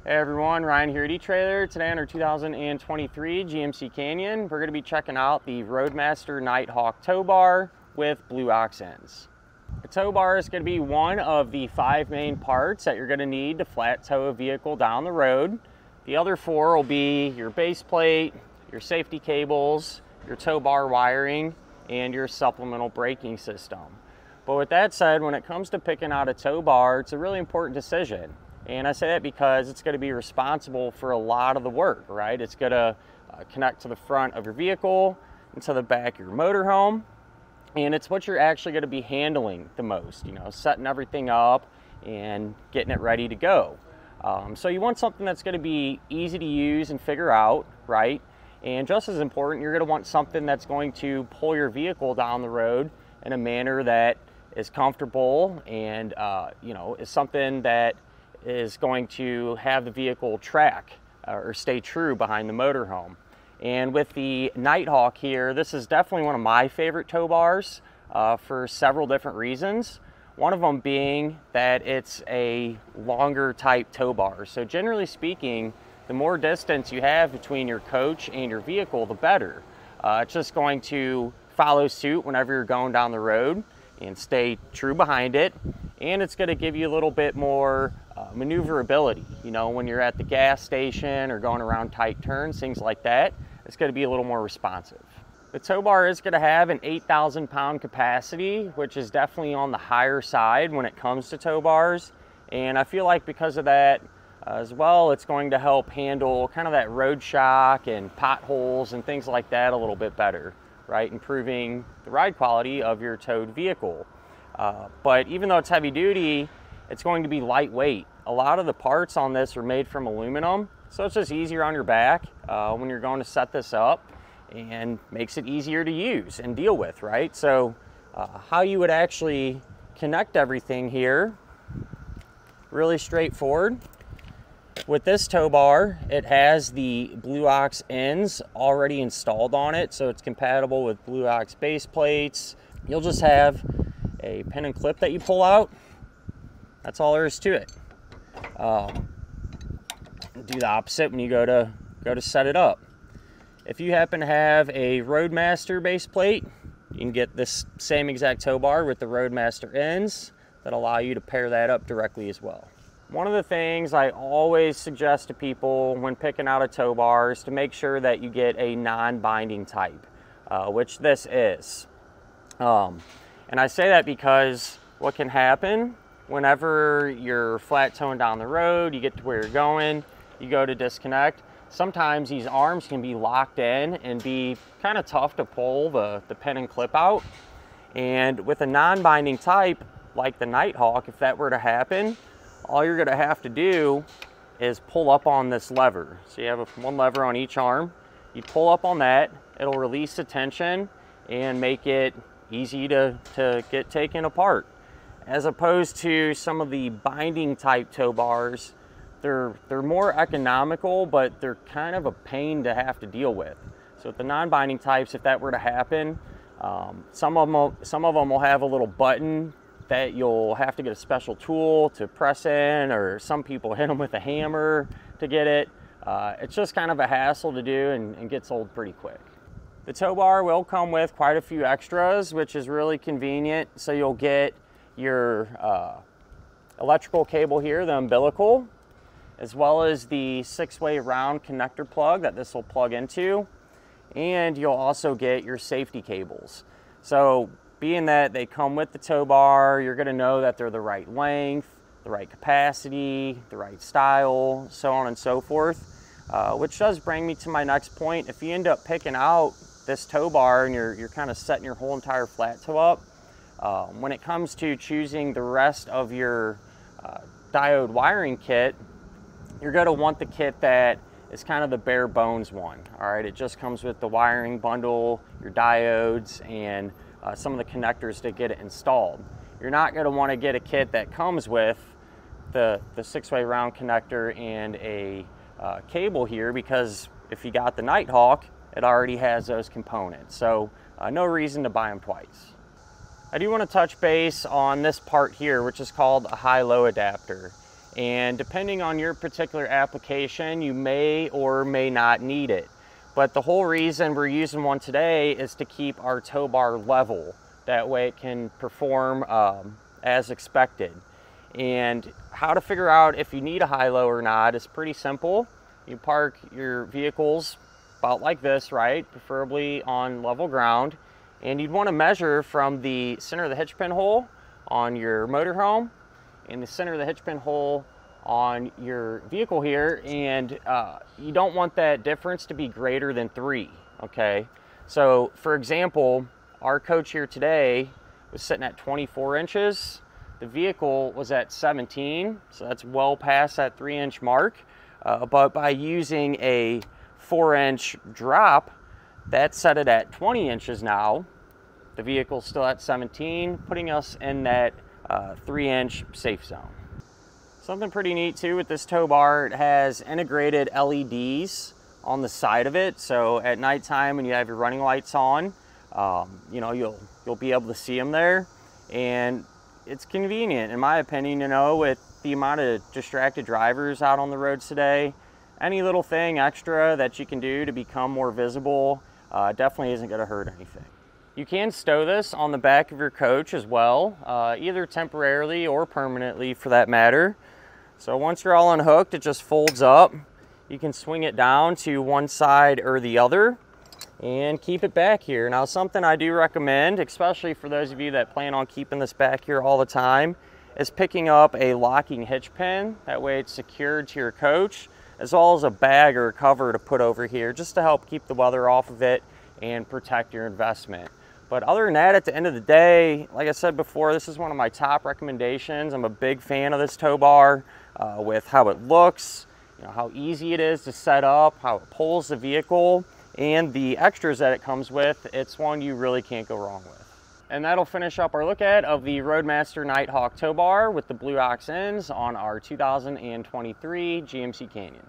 Hey everyone, Ryan here at eTrailer. Today on our 2023 GMC Canyon, we're going to be checking out the Roadmaster Nighthawk tow bar with blue ox ends. The tow bar is going to be one of the 5 main parts that you're going to need to flat tow a vehicle down the road. The other 4 will be your base plate, your safety cables, your tow bar wiring, and your supplemental braking system. But with that said, when it comes to picking out a tow bar, it's a really important decision. And I say that because it's going to be responsible for a lot of the work, right? It's going to connect to the front of your vehicle and to the back of your motorhome. And it's what you're actually going to be handling the most, setting everything up and getting it ready to go. So you want something that's going to be easy to use and figure out, right? And just as important, you're going to want something that's going to pull your vehicle down the road in a manner that is comfortable and, is something that is going to have the vehicle track or stay true behind the motorhome. And with the Nighthawk here, this is definitely one of my favorite tow bars for several different reasons. One of them being that it's a longer type tow bar. So generally speaking, the more distance you have between your coach and your vehicle, the better. It's just going to follow suit whenever you're going down the road and stay true behind it. And it's going to give you a little bit more maneuverability. When you're at the gas station or going around tight turns, things like that, it's going to be a little more responsive. The tow bar is going to have an 8,000 pound capacity, which is definitely on the higher side when it comes to tow bars. And I feel like because of that as well, it's going to help handle kind of that road shock and potholes and things like that a little bit better, right? Improving the ride quality of your towed vehicle. But even though it's heavy duty, it's going to be lightweight. A lot of the parts on this are made from aluminum, so it's just easier on your back when you're going to set this up, and makes it easier to use and deal with, right? So how you would actually connect everything here, really straightforward. With this tow bar, it has the blue ox ends already installed on it, so it's compatible with blue ox base plates. You'll just have a pin and clip that you pull out. That's all there is to it. Do the opposite when you go to set it up. If you happen to have a Roadmaster base plate, you can get this same exact tow bar with the Roadmaster ends that allow you to pair that up directly as well. One of the things I always suggest to people when picking out a tow bar is to make sure that you get a non-binding type, which this is. And I say that because what can happen whenever you're flat towing down the road, you get to where you're going, you go to disconnect, sometimes these arms can be locked in and be kind of tough to pull the pin and clip out. And with a non-binding type like the Nighthawk, if that were to happen, all you're going to have to do is pull up on this lever. So you have one lever on each arm. You pull up on that, it'll release the tension and make it easy to get taken apart. As opposed to some of the binding type tow bars, they're more economical, but they're kind of a pain to have to deal with. So with the non-binding types, if that were to happen, some of them will have a little button that you'll have to get a special tool to press in, or some people hit them with a hammer to get it. It's just kind of a hassle to do and gets old pretty quick. The tow bar will come with quite a few extras, which is really convenient. So you'll get your electrical cable here, the umbilical, as well as the 6-way round connector plug that this will plug into. And you'll also get your safety cables. So being that they come with the tow bar, you're going to know that they're the right length, the right capacity, the right style, so on and so forth. Which does bring me to my next point. If you end up picking out this tow bar and you're kind of setting your whole entire flat tow up, when it comes to choosing the rest of your diode wiring kit, you're going to want the kit that is kind of the bare bones one. All right, it just comes with the wiring bundle, your diodes, and some of the connectors to get it installed. You're not going to want to get a kit that comes with the 6-way round connector and a cable here, because if you got the Nighthawk, it already has those components. So no reason to buy them twice. I do want to touch base on this part here, which is called a high-low adapter. And depending on your particular application, you may or may not need it. But the whole reason we're using one today is to keep our tow bar level. That way it can perform as expected. And how to figure out if you need a high-low or not is pretty simple. You park your vehicles about like this, right? Preferably on level ground. And you'd want to measure from the center of the hitch pin hole on your motorhome and the center of the hitch pin hole on your vehicle here. And you don't want that difference to be greater than 3, okay? So for example, our coach here today was sitting at 24 inches. The vehicle was at 17, so that's well past that 3-inch mark. But by using a 4-inch drop, that set it at 20 inches now. The vehicle's still at 17, putting us in that 3-inch safe zone. Something pretty neat too with this tow bar, it has integrated LEDs on the side of it. So at nighttime when you have your running lights on, you know, you'll be able to see them there. And it's convenient, in my opinion, you know, with the amount of distracted drivers out on the roads today. Any little thing extra that you can do to become more visible definitely isn't going to hurt anything. You can stow this on the back of your coach as well, either temporarily or permanently for that matter. So once you're all unhooked, it just folds up. You can swing it down to one side or the other and keep it back here. Now, something I do recommend, especially for those of you that plan on keeping this back here all the time, is picking up a locking hitch pin. That way it's secured to your coach, as well as a bag or a cover to put over here just to help keep the weather off of it and protect your investment. But other than that, at the end of the day, like I said before, this is one of my top recommendations. I'm a big fan of this tow bar with how it looks, you know, how easy it is to set up, how it pulls the vehicle, and the extras that it comes with. It's one you really can't go wrong with. And that'll finish up our look at of the Roadmaster Nighthawk tow bar with the blue ox ends on our 2023 GMC Canyon.